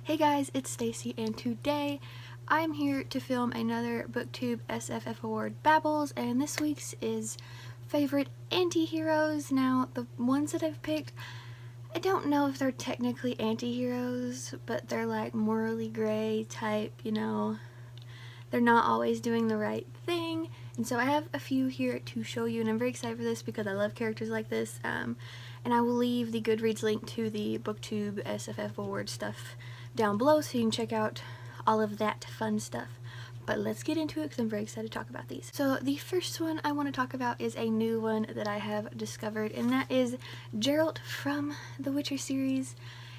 Hey guys, it's Stacy, and today I'm here to film another Booktube SFF Award Babbles, and this week's is favorite anti-heroes. Now, the ones that I've picked, I don't know if they're technically anti-heroes, but they're like morally gray type, you know. They're not always doing the right thing, and so I have a few here to show you, and I'm very excited for this because I love characters like this, and I will leave the Goodreads link to the Booktube SFF Award stuff down below so you can check out all of that fun stuff. But let's get into it because I'm very excited to talk about these. So the first one I want to talk about is a new one that I have discovered, and that is Geralt from the Witcher series.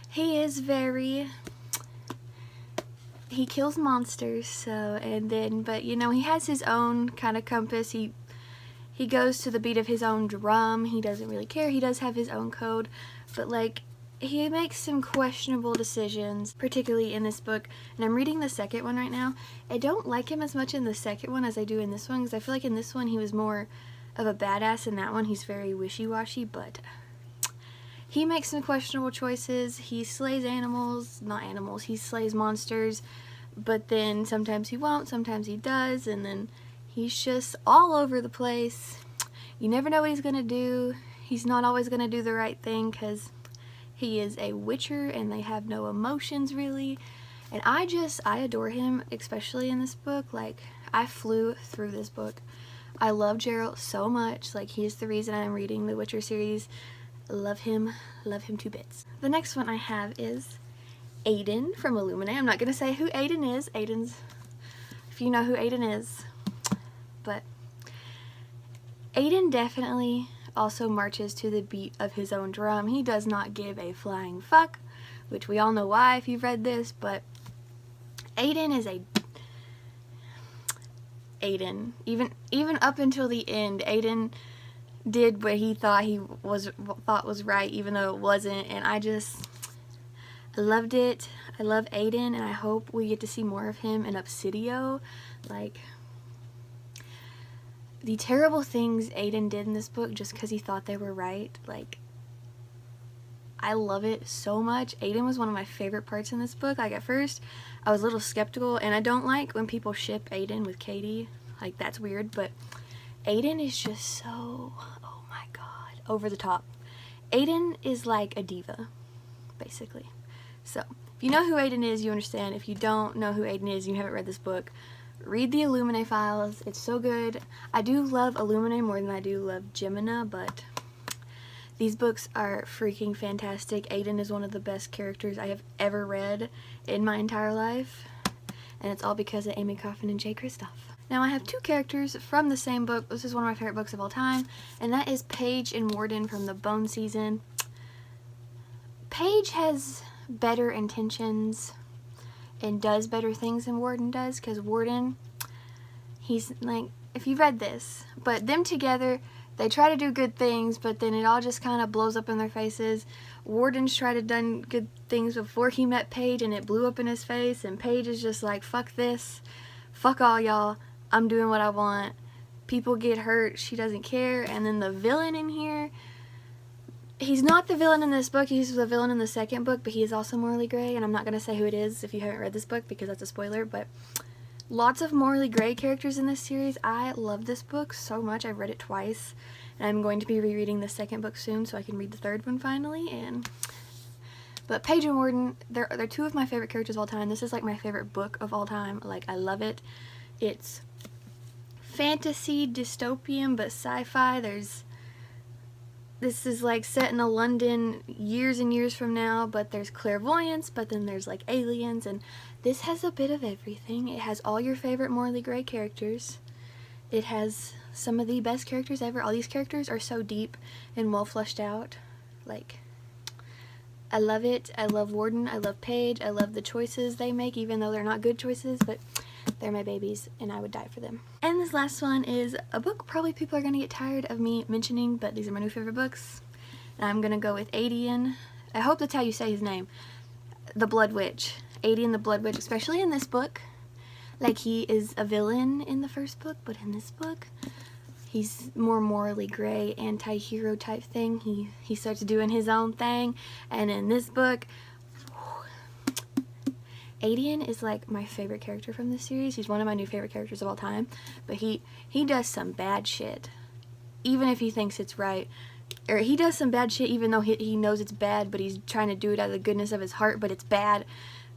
He is he kills monsters, so, but you know, he has his own kind of compass. He goes to the beat of his own drum. He doesn't really care. He does have his own code, but like, he makes some questionable decisions, particularly in this book, and I'm reading the second one right now. I don't like him as much in the second one as I do in this one, because I feel like in this one he was more of a badass. In that one he's very wishy-washy, but he makes some questionable choices. He slays he slays monsters, but then sometimes he won't, sometimes he does, and then he's just all over the place. You never know what he's gonna do. He's not always gonna do the right thing because he is a witcher and they have no emotions really. And I adore him, especially in this book. Like, I flew through this book. I love Geralt so much. Like, he's the reason I'm reading the Witcher series. Love him to bits. The next one I have is Aiden from Illuminate. I'm not gonna say who Aiden is. If you know who Aiden is. But Aiden definitely also marches to the beat of his own drum. He does not give a flying fuck, which we all know why if you've read this, but Aiden is Aiden. Even up until the end, Aiden did what he thought was right, even though it wasn't, and I loved it. I love Aiden, and I hope we get to see more of him in Obsidio. Like, the terrible things Aiden did in this book just because he thought they were right, like, I love it so much. Aiden was one of my favorite parts in this book. Like, at first I was a little skeptical, and I don't like when people ship Aiden with Katie. Like, that's weird, but Aiden is just so, oh my god, over the top. Aiden is like a diva, basically. So if you know who Aiden is, you understand. If you don't know who Aiden is and you haven't read this book, read the Illuminate files. It's so good. I do love Illuminate more than I do love Gemina, but these books are freaking fantastic. Aiden is one of the best characters I have ever read in my entire life, and it's all because of Amy Coffin and Jay Kristoff. Now, I have two characters from the same book. This is one of my favorite books of all time, and that is Paige and Warden from the Bone season. Paige has better intentions and does better things than Warden does, because Warden, he's like, if you read this, but them together, they try to do good things, but then it all just kind of blows up in their faces. Warden's tried to done good things before he met Paige, and it blew up in his face, and Paige is just like, fuck this, fuck all y'all, I'm doing what I want, people get hurt, she doesn't care. And then the villain in here, he's not the villain in this book, he's the villain in the second book, but he is also morally gray, and I'm not going to say who it is if you haven't read this book because that's a spoiler, but lots of morally gray characters in this series. I love this book so much. I've read it twice, and I'm going to be rereading the second book soon so I can read the third one finally. But Paige and Warden, they're two of my favorite characters of all time. This is like my favorite book of all time. Like, I love it. It's fantasy, dystopian, but sci-fi. This is like set in a London years and years from now, but there's clairvoyance, but then there's like aliens, and this has a bit of everything. It has all your favorite morally gray characters. It has some of the best characters ever. All these characters are so deep and well fleshed out. Like, I love it. I love Warden. I love Paige. I love the choices they make, even though they're not good choices, but they're my babies, and I would die for them. And this last one is a book probably people are going to get tired of me mentioning, but these are my new favorite books. And I'm going to go with Aiden. I hope that's how you say his name. The Blood Witch. Aiden the Blood Witch, especially in this book. Like, he is a villain in the first book, but in this book, he's more morally gray, anti-hero type thing. He starts doing his own thing, and in this book, Aiden is like my favorite character from this series. He's one of my new favorite characters of all time. But he does some bad shit, even if he thinks it's right. Or he does some bad shit even though he knows it's bad, but he's trying to do it out of the goodness of his heart, but it's bad.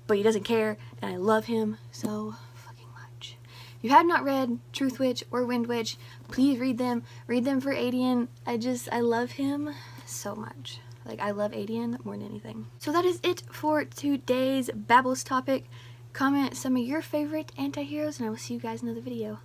But he doesn't care, and I love him so fucking much. If you have not read Truth Witch or Wind Witch, please read them. Read them for Aiden. I love him so much. Like, I love Aiden more than anything. So that is it for today's Babbles topic. Comment some of your favorite anti-heroes, and I will see you guys in another video.